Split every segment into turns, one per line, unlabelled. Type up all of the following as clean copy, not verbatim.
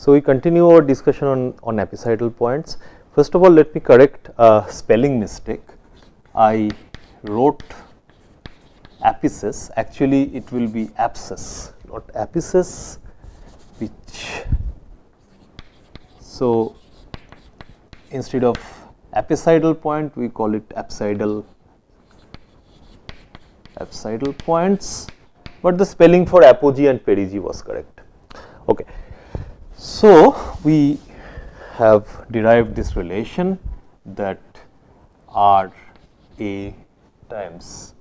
So, we continue our discussion on apicidal points. First of all, let me correct a spelling mistake. I wrote apices, actually it will be abscess, not apices, which, so instead of apicidal point we call it apsidal points, but the spelling for apogee and perigee was correct. Okay. So, we have derived this relation that R A times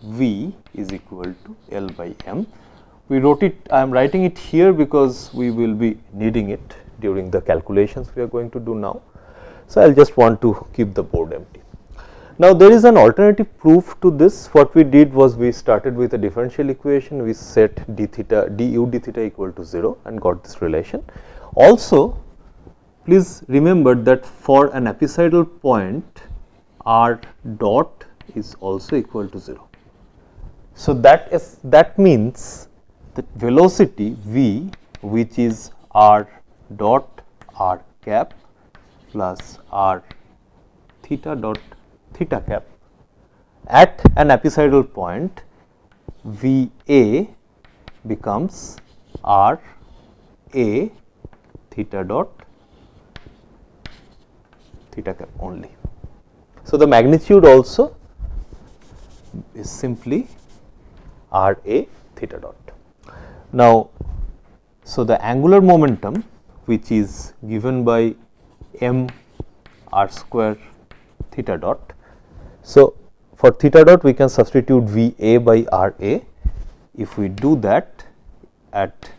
V is equal to L by M. We wrote it, I am writing it here because we will be needing it during the calculations we are going to do now. So, I will just want to keep the board empty. Now, there is an alternative proof to this. What we did was we started with a differential equation, we set d theta du d theta equal to 0 and got this relation. Also, please remember that for an apicidal point r dot is also equal to 0. So, that means that velocity v, which is r dot r cap plus r theta dot theta cap at an apicidal point V A becomes R A theta dot theta cap only. So, the magnitude also is simply R A theta dot. Now, so the angular momentum which is given by m r square theta dot. So, for theta dot we can substitute V A by R A. If we do that at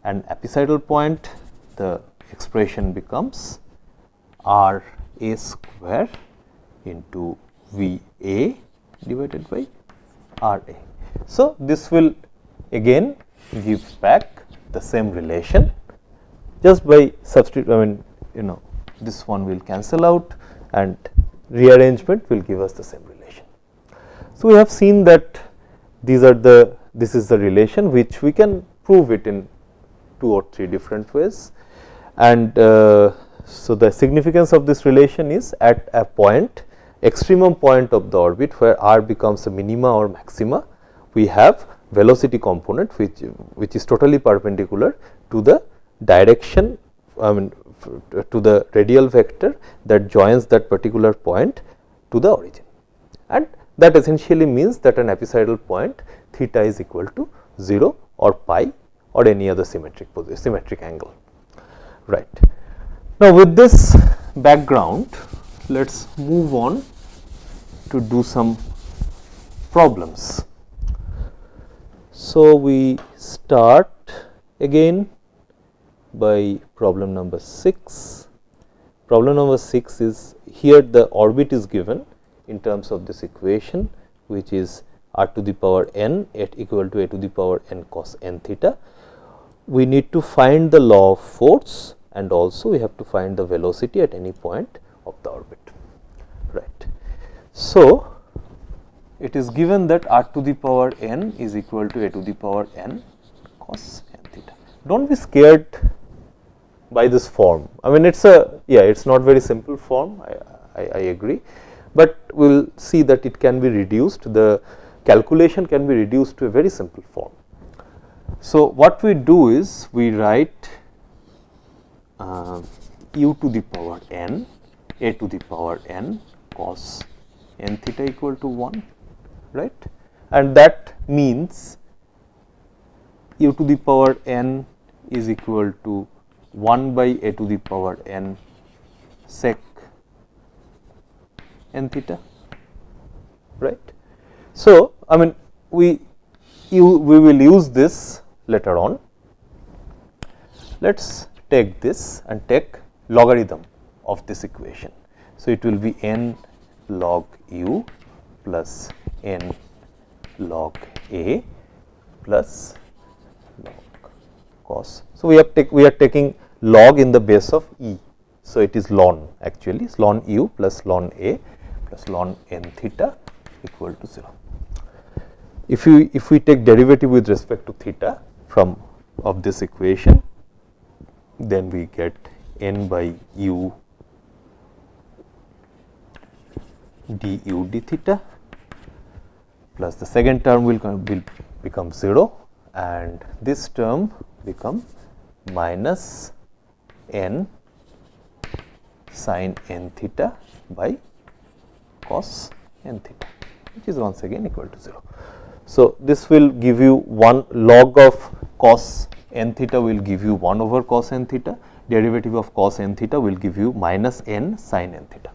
an apicidal point, the expression becomes R A square into V A divided by R A. So, this will again give back the same relation just by substitute, I mean this one will cancel out and rearrangement will give us the same relation. So, we have seen that this is the relation which we can prove it in 2 or 3 different ways, and so the significance of this relation is at a point, extremum point of the orbit where r becomes a minima or maxima, we have velocity component which is totally perpendicular to the direction, I mean to the radial vector that joins that particular point to the origin, and that essentially means that an apicidal point theta is equal to 0 or pi or any other symmetric angle, right. Now, with this background, let us move on to do some problems. So, we start again by problem number 6. Problem number 6 is, here the orbit is given in terms of this equation, which is r to the power n at equal to a to the power n cos n theta. We need to find the law of force and also we have to find the velocity at any point of the orbit, right. So, it is given that r to the power n is equal to a to the power n cos n theta. Do not be scared by this form. I mean it's not very simple form, I agree, but we will see that it can be reduced, the calculation can be reduced to a very simple form. So, what we do is we write u to the power n, a to the power n cos n theta equal to 1, right, and that means u to the power n is equal to 1 by a to the power n sec n theta, right. So, I mean we will use this later on. Let us take this and take logarithm of this equation. So, it will be n log u plus n log a plus log cos. So, we are taking log in the base of e. So, it is ln, actually ln u plus ln a plus ln n theta equal to 0. If we take derivative with respect to theta of this equation, then we get n by u du d theta, plus the second term will become 0, and this term become minus n sin n theta by cos n theta, which is once again equal to 0. So, this will give you 1 log of cos n theta will give you 1 over cos n theta, derivative of cos n theta will give you minus n sin n theta.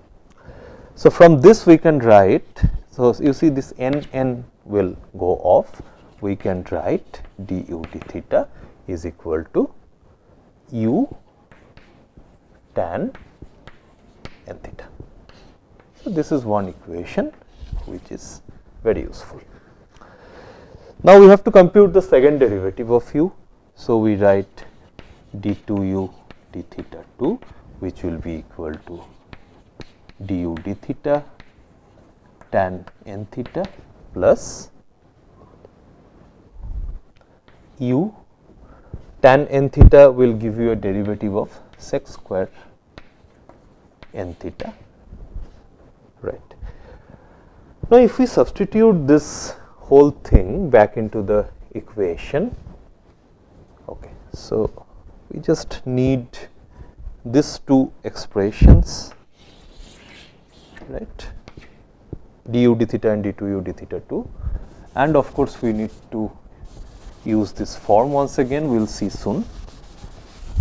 So, from this we can write, so you see this n will go off, we can write du d theta is equal to u tan n theta. So, this is one equation which is very useful. Now, we have to compute the second derivative of u. So, we write d2u d theta 2, which will be equal to du d theta tan n theta plus u tan n theta will give you a derivative of sec square n theta, right. Now, if we substitute this whole thing back into the equation, okay, so we just need these two expressions, right, du d theta and d2u d theta 2, and of course, we need to use this form once again, we will see soon.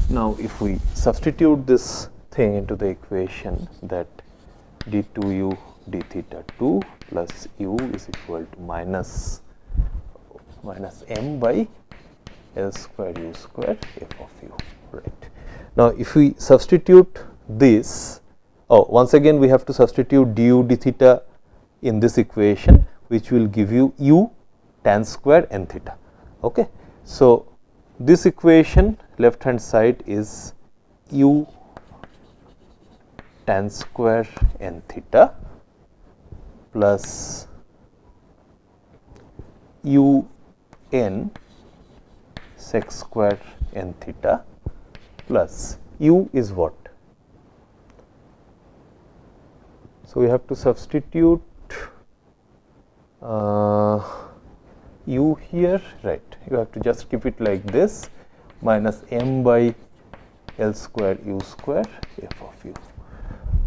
Now, if we substitute this thing into the equation, that d2u d theta 2 plus u is equal to minus m by L square u square f of u, right. Now, if we substitute this, once again we have to substitute du d theta in this equation, which will give you u tan square n theta, okay. So, this equation left hand side is u tan square n theta plus u n sec square n theta plus u is what? So, we have to substitute u here, right. You have to just keep it like this, minus m by L square u square f of u.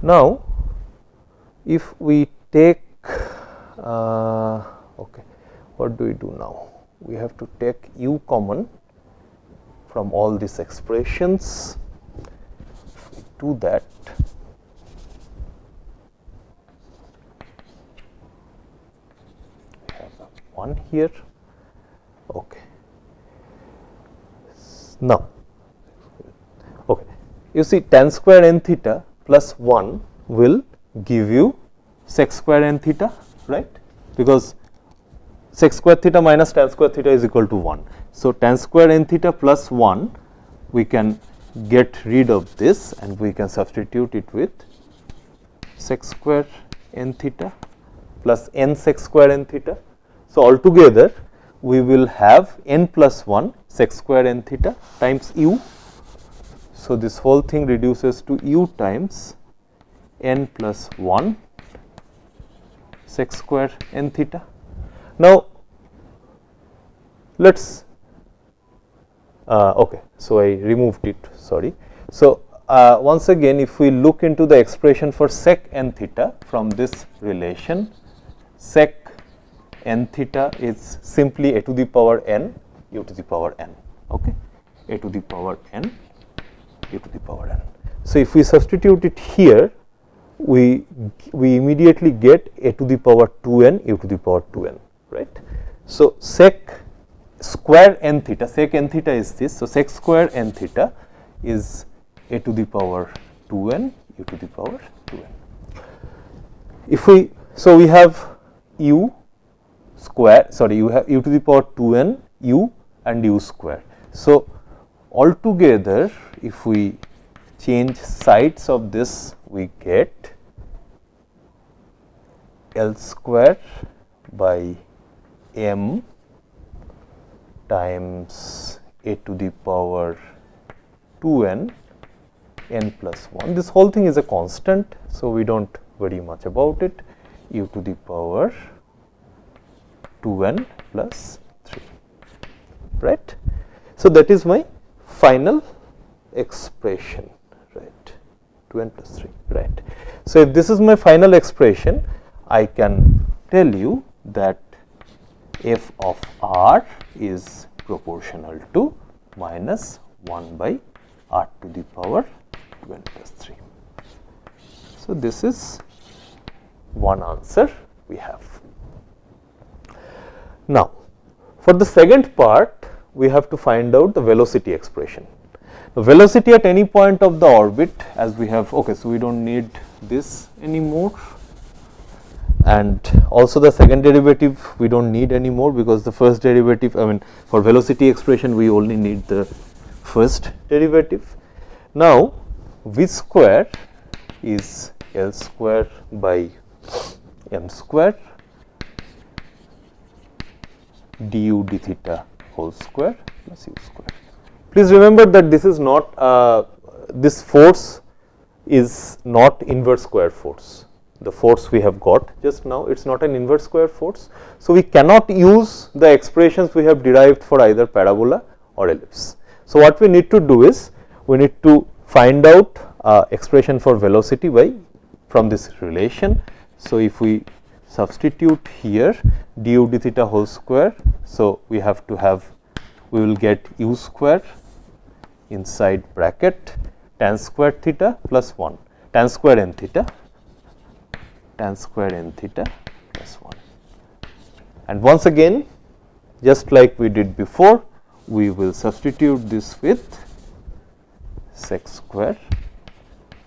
Now, if we take, okay, what do we do now? We have to take u common from all these expressions. If we do that, we have a 1 here, okay. Now, okay, you see tan square n theta plus 1 will give you sec square n theta, right, because sec square theta minus tan square theta is equal to 1. So, tan square n theta plus 1, we can get rid of this and we can substitute it with sec square n theta plus n sec square n theta. So, altogether we will have n plus 1 sec square n theta times u. So, this whole thing reduces to u times n plus 1 sec square n theta. Now, let us okay, so I removed it, sorry. So, once again if we look into the expression for sec n theta from this relation, sec n theta is simply a to the power n u to the power n, okay, a to the power n u to the power n. So, if we substitute it here, we immediately get a to the power 2n u to the power 2n, right. So, sec square n theta, sec n theta is this. So, sec square n theta is a to the power 2n u to the power 2n. If we, so we have u square, sorry, you have u to the power 2n u and u square. So, altogether if we change sides of this, we get L square by m times a to the power 2n n plus 1. This whole thing is a constant, so we do not worry much about it, u to the power 2n plus 3, right. So, that is my final expression, right, 2n plus 3, right. So, if this is my final expression, I can tell you that f of r is proportional to minus 1 by r to the power 2n plus 3. So, this is one answer we have. Now, for the second part, we have to find out the velocity expression. The velocity at any point of the orbit, as we have, okay, so we do not need this anymore, and also the second derivative we do not need anymore, because the first derivative, I mean, for velocity expression we only need the first derivative. Now, v square is L square by m square du d theta whole square plus u square. Please remember that this is not this force is not inverse square force. The force we have got just now, it is not an inverse square force. So, we cannot use the expressions we have derived for either parabola or ellipse. So, what we need to do is we need to find out expression for velocity by from this relation. So, if we substitute here du d theta whole square, so we have to have, we will get u square inside bracket tan square theta plus 1, tan square n theta plus 1. And once again, just like we did before, we will substitute this with sec square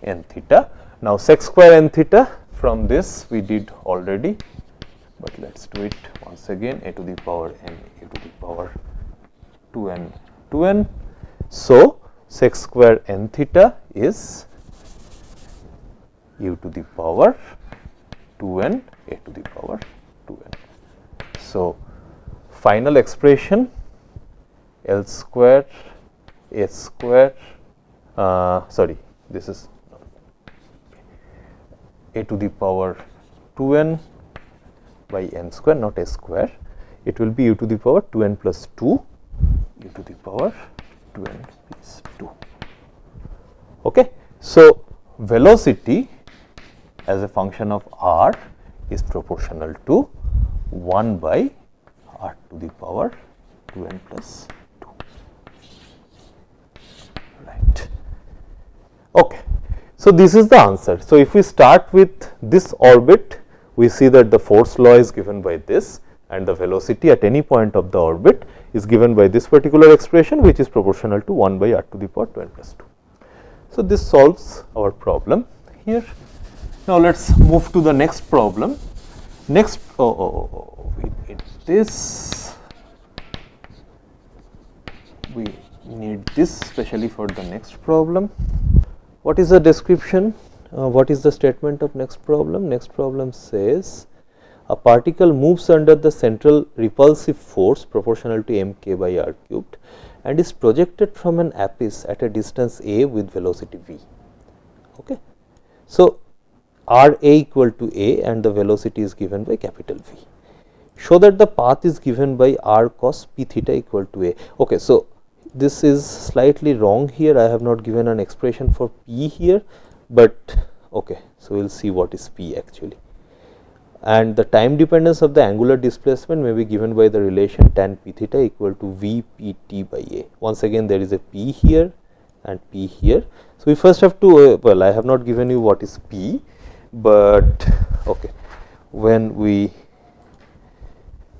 n theta. Now, sec square n theta, from this we did already, but let us do it once again, a to the power n e to the power 2n. So, sec square n theta is u to the power 2n a to the power 2n. So, final expression L square a square, sorry, this is a to the power 2n by n square, not a square, it will be u to the power 2n plus 2, u to the power 2n plus 2. Okay. So, velocity as a function of r is proportional to 1 by r to the power 2n plus 2, right. Okay. So, this is the answer. So, if we start with this orbit, we see that the force law is given by this, and the velocity at any point of the orbit is given by this particular expression, which is proportional to 1 by r to the power 2n plus 2. So, this solves our problem here. Now, let us move to the next problem. Next, we need this, we need this especially for the next problem. What is the description? What is the statement of next problem? Next problem says a particle moves under the central repulsive force proportional to mk by r cubed and is projected from an apice at a distance a with velocity v. Okay. So, r a equal to a and the velocity is given by capital V. Show that the path is given by r cos p theta equal to a. Okay. So, this is slightly wrong here, I have not given an expression for p here, but okay. So, we will see what is p actually, and the time dependence of the angular displacement may be given by the relation tan p theta equal to v p t by a. Once again, there is a p here and p here. So, we first have to well, I have not given you what is p, but okay, when we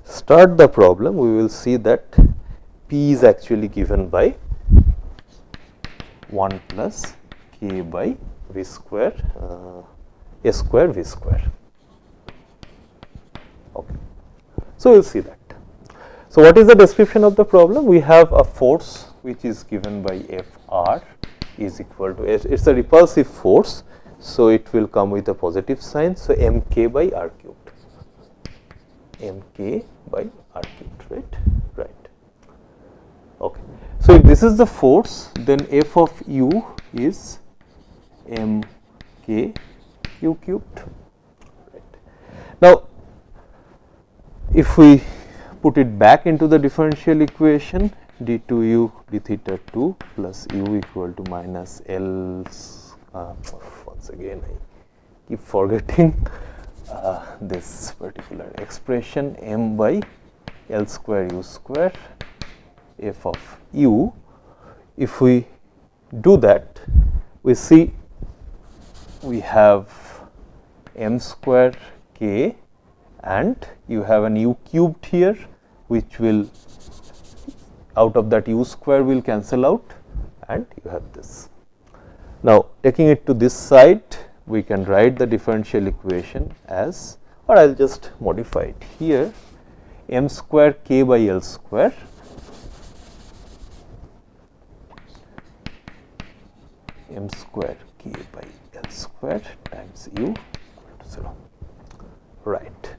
start the problem we will see that p is actually given by 1 plus k by v square a square v square. Okay. So, we will see that. So, what is the description of the problem? We have a force which is given by F r is equal to, it is a repulsive force. So, it will come with a positive sign. So, m k by r cubed, m k by r cubed, right. Okay. So, if this is the force, then f of u is m k u cubed. Right. Now, if we put it back into the differential equation, d 2 u d theta 2 plus u equal to minus L, once again I keep forgetting this particular expression, m by L square u square f of u. If we do that, we see we have m square k and you have an u cubed here, which will, out of that u square will cancel out and you have this. Now, taking it to this side, we can write the differential equation as, or I will just modify it here, m square k by L square m square k by L square times u equal to 0. Right.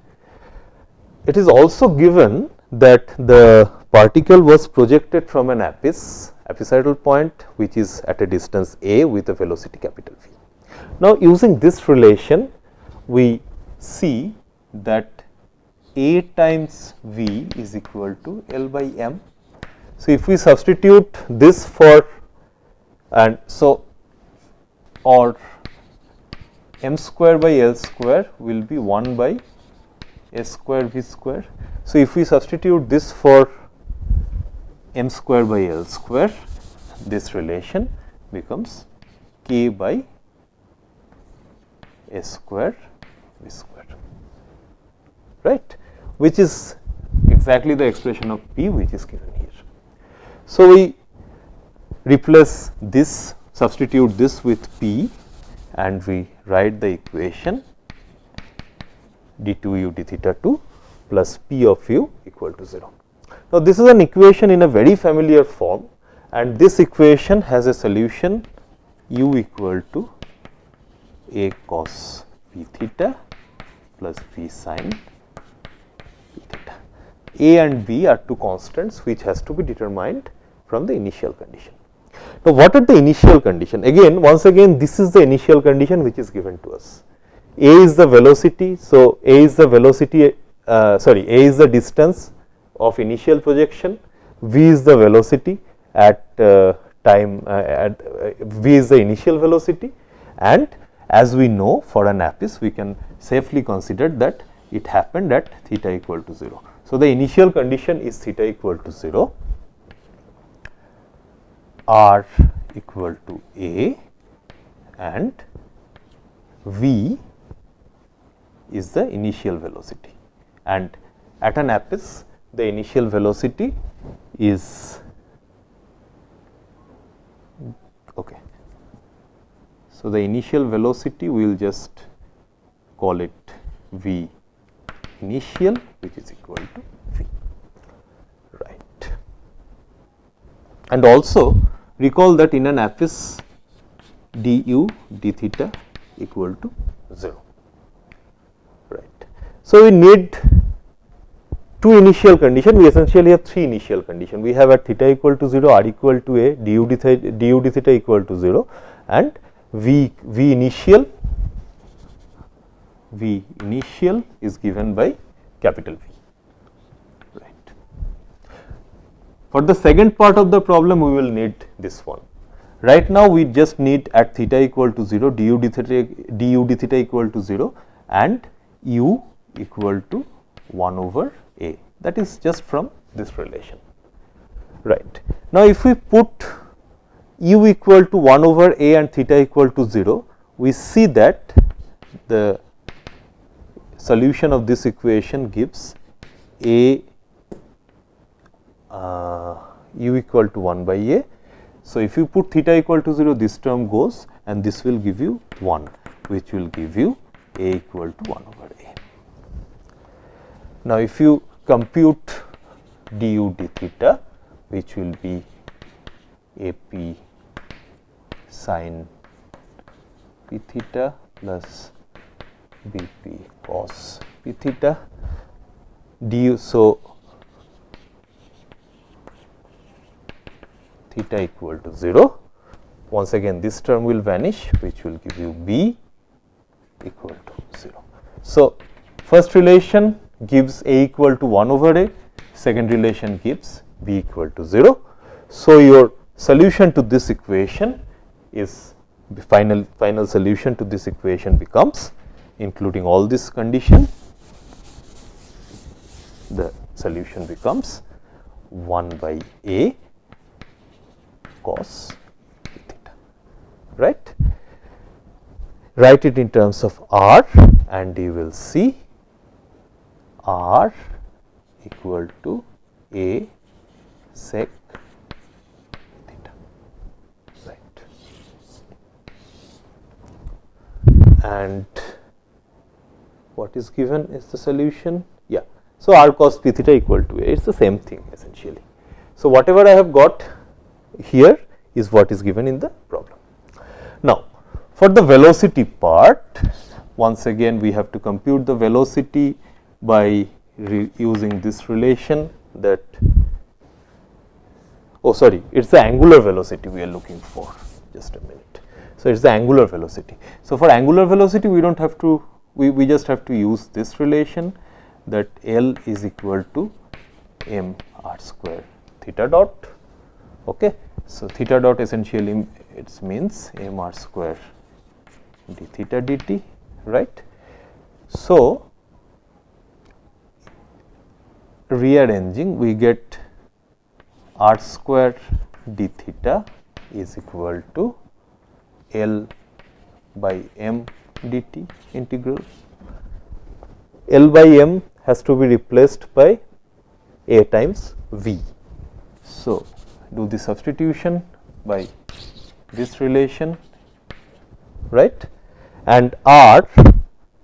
It is also given that the particle was projected from an apicidal point which is at a distance a with a velocity capital V. Now, using this relation, we see that a times V is equal to L by m. So, if we substitute this for, and so, or m square by L square will be 1 by s square V square. So, if we substitute this for m square by L square, this relation becomes k by s square V square, right, which is exactly the expression of P which is given here. So, we replace this, substitute this with P and we write the equation d 2 u d theta 2 plus P of u equal to 0. Now, this is an equation in a very familiar form and this equation has a solution u equal to a cos p theta plus b sin p theta. A and b are two constants which has to be determined from the initial condition. Now, what are the initial condition? Again, once again, this is the initial condition which is given to us. A is the velocity. So, A is the velocity, A is the distance of initial projection, V is the velocity at time, V is the initial velocity, and as we know, for an apis we can safely consider that it happened at theta equal to 0. So, the initial condition is theta equal to 0, r equal to A and V is the initial velocity, and at an apis the initial velocity is okay. So, the initial velocity we will just call it V initial, which is equal to V, right. And also recall that in an apis du d theta equal to 0, right. So, we need two initial condition, we essentially have three initial condition. We have at theta equal to 0, r equal to a, du d theta equal to 0 and V initial is given by capital V, right. For the second part of the problem, we will need this one. Right now, we just need at theta equal to 0, du d theta equal to 0 and u equal to 1 over a, that is just from this relation, right. Now, if we put u equal to 1 over a and theta equal to 0, we see that the solution of this equation gives a u equal to 1 by a. So, if you put theta equal to 0, this term goes and this will give you 1, which will give you a equal to 1 over a. Now, if you compute du d theta, which will be a p sin p theta plus b p cos p theta du. So, theta equal to 0. Once again this term will vanish, which will give you B equal to 0. So, first relation gives A equal to 1 over A, second relation gives B equal to 0. So, your solution to this equation is the final solution to this equation becomes, including all this condition, the solution becomes 1 by A cos theta, right. Write it in terms of R and you will see R equal to A sec theta, right. And what is given is the solution, yeah. So, R cos p theta equal to A, it is the same thing essentially. So, whatever I have got here is what is given in the problem. Now, for the velocity part, once again we have to compute the velocity by using this relation that, oh sorry, it is the angular velocity we are looking for, just a minute. So, it is the angular velocity. So, for angular velocity we do not have to, we just have to use this relation, that L is equal to m r square theta dot. Okay. So, theta dot essentially it means m r square d theta dt, right. So, rearranging we get r square d theta is equal to L by m dt integral. L by m has to be replaced by A times V. So, do the substitution by this relation, right, and R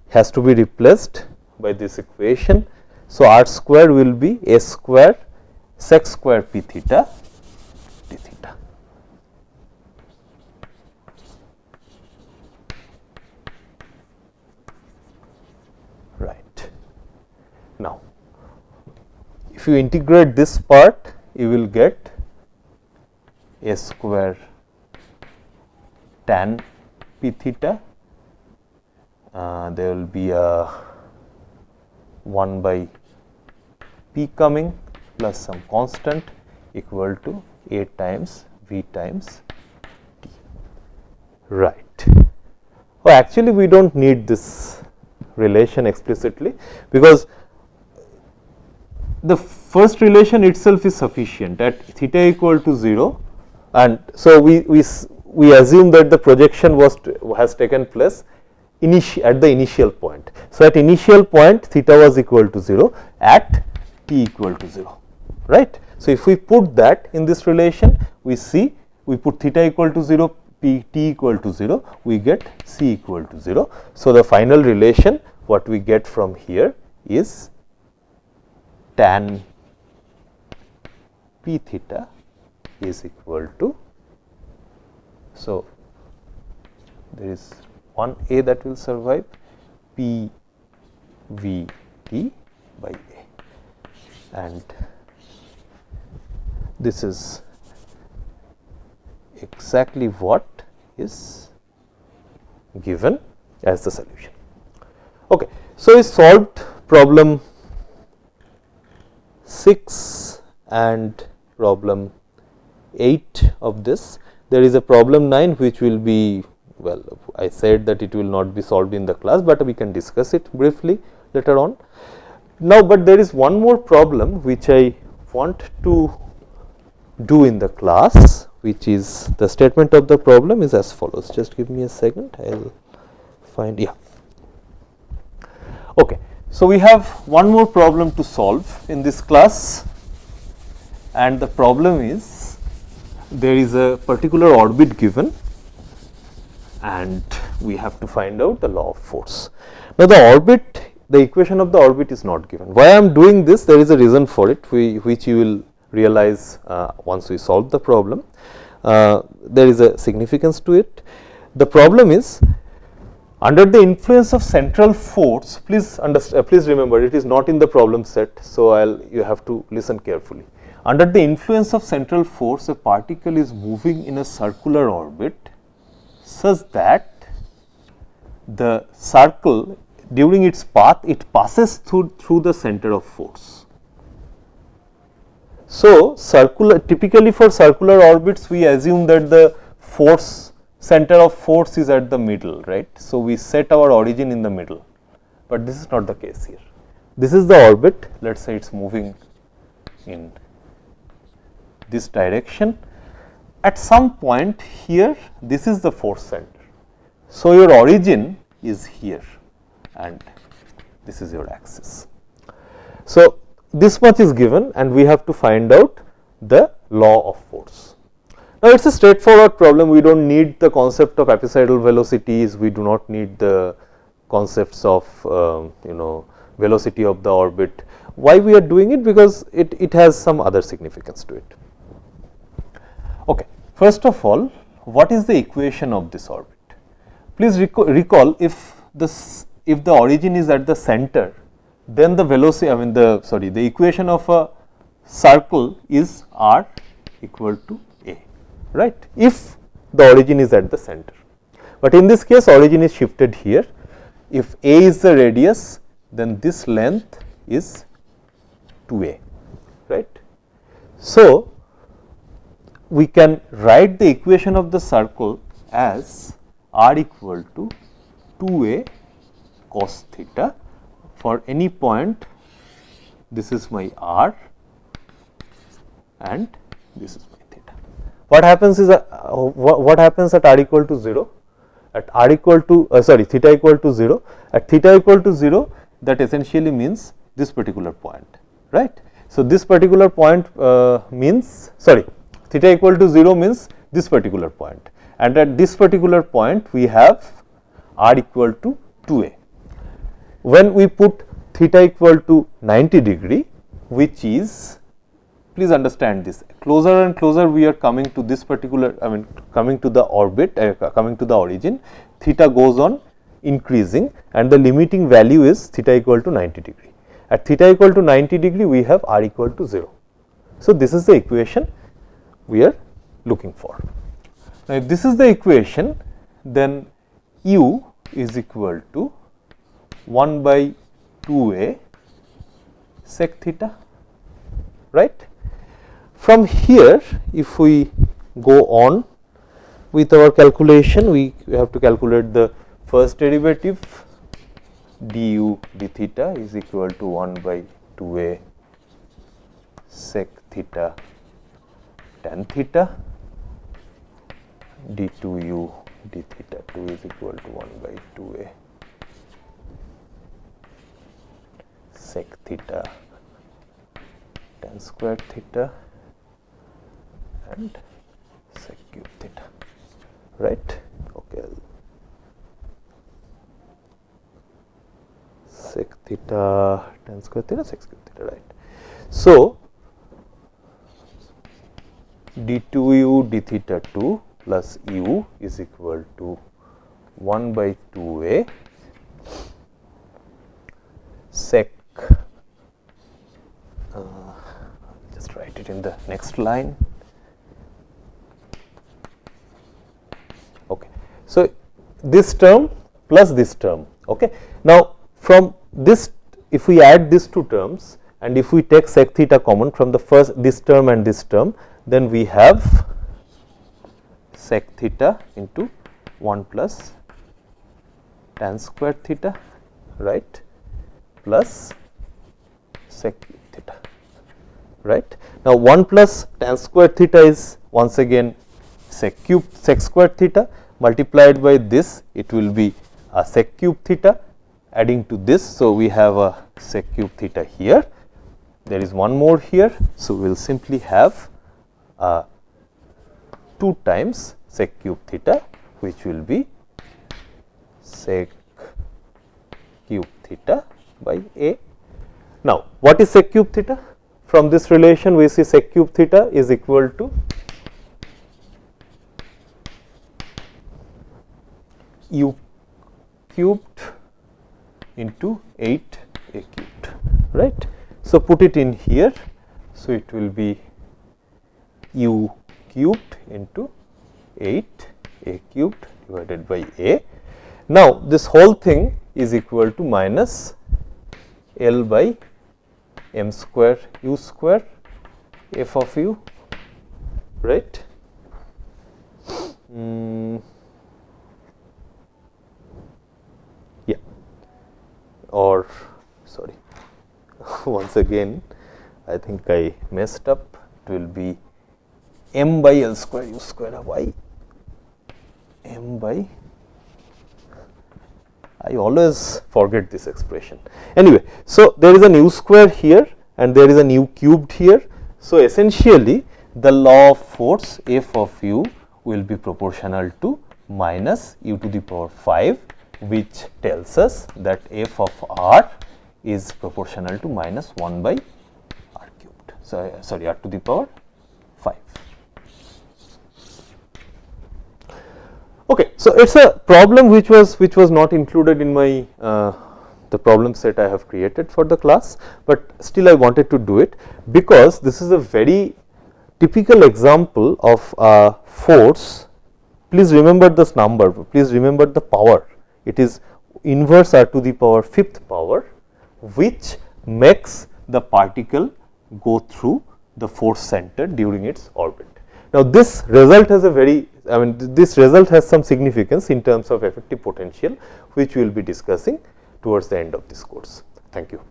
has to be replaced by this equation. So, R square will be A square sec square p theta d theta. Right. Now, if you integrate this part, you will get A square tan p theta, there will be a 1 by p coming plus some constant equal to A times V times t, right. Well, actually we do not need this relation explicitly, because the first relation itself is sufficient at theta equal to 0, and so we assume that the projection has taken place at the initial point. So, at initial point theta was equal to 0 at t equal to 0, right. So, if we put that in this relation, we see we put theta equal to 0, t equal to 0, we get c equal to 0. So, the final relation what we get from here is tan p theta is equal to, so there is one A that will survive, p v t by A, and this is exactly what is given as the solution. Okay. So, we solved problem 6 and problem 8 of this. There is a problem 9 which will be, well, I said that it will not be solved in the class, but we can discuss it briefly later on. Now, but there is one more problem which I want to do in the class, which is the statement of the problem is as follows. Just give me a second, I will find, yeah. Okay. So, we have one more problem to solve in this class, and the problem is there is a particular orbit given and we have to find out the law of force. Now, the orbit, the equation of the orbit is not given. Why I am doing this? There is a reason for it, which you will realize once we solve the problem. There is a significance to it. The problem is, under the influence of central force, please remember it is not in the problem set. So, you have to listen carefully. Under the influence of central force, a particle is moving in a circular orbit such that the circle during its path it passes through the center of force. So, typically for circular orbits we assume that the center of force is at the middle, right. So, we set our origin in the middle, but this is not the case here. This is the orbit, let us say it is moving in this direction. At some point here, this is the force center. So, your origin is here and this is your axis. So, this much is given and we have to find out the law of force. Now, it is a straightforward problem, we do not need the concept of apsiidal velocities, we do not need the concepts of velocity of the orbit. Why we are doing it? Because it has some other significance to it. Okay. First of all, what is the equation of this orbit? Please recall if the origin is at the center, then the velocity the equation of a circle is r equal to a, right, if the origin is at the center. But in this case origin is shifted here. If a is the radius, then this length is 2a, right. So, we can write the equation of the circle as r equal to 2a cos theta for any point. This is my r and this is my theta. What happens is what happens at r equal to 0? At r equal to theta equal to 0, at theta equal to 0, that essentially means this particular point, right. So, this particular point means theta equal to 0 means this particular point, and at this particular point we have r equal to 2a. When we put theta equal to 90 degree, which is, please understand this, closer and closer we are coming to this particular, coming to the orbit, coming to the origin, theta goes on increasing and the limiting value is theta equal to 90 degree. At theta equal to 90 degree, we have r equal to 0. So, this is the equation we are looking for. Now, if this is the equation, then u is equal to 1 by 2a sec theta, right. From here, if we go on with our calculation, we have to calculate the first derivative, du d theta is equal to 1 by 2a sec theta tan theta, d2u d theta 2 is equal to 1 by 2a sec theta tan square theta and sec cube theta, right. Okay. Sec theta tan square theta sec cube theta, right. So, d2u d theta 2 plus u is equal to 1 by 2a sec, just write it in the next line. Okay. So, this term plus this term. Okay. Now, from this, if we add these two terms and if we take sec theta common from the first this term and this term, then we have sec theta into 1 plus tan square theta, right, plus sec cube theta, right. Now, 1 plus tan square theta is once again sec square theta multiplied by this, it will be a sec cube theta adding to this. So, we have a sec cube theta here, there is one more here. So, we will simply have 2 times sec cube theta, which will be sec cube theta by a. Now, what is sec cube theta? From this relation we see sec cube theta is equal to u cubed into 8 a cubed, right. So, put it in here. So, it will be u cubed into 8 a cubed divided by a. Now, this whole thing is equal to minus L by m square u square f of u, right. Yeah, or sorry, once again I think I messed up. It will be m by L square u square y, m by, I always forget this expression. Anyway, so there is an u square here and there is an u cubed here. So, essentially the law of force F of u will be proportional to minus u to the power 5, which tells us that F of r is proportional to minus 1 by r cubed. So, sorry, r to the power 5. Okay, so it's a problem which was not included in my the problem set I have created for the class, but still I wanted to do it because this is a very typical example of a force. Please remember this number, please remember the power. It is inverse r to the power 5th power, which makes the particle go through the force center during its orbit. Now, this result has a very, this result has some significance in terms of effective potential, which we will be discussing towards the end of this course. Thank you.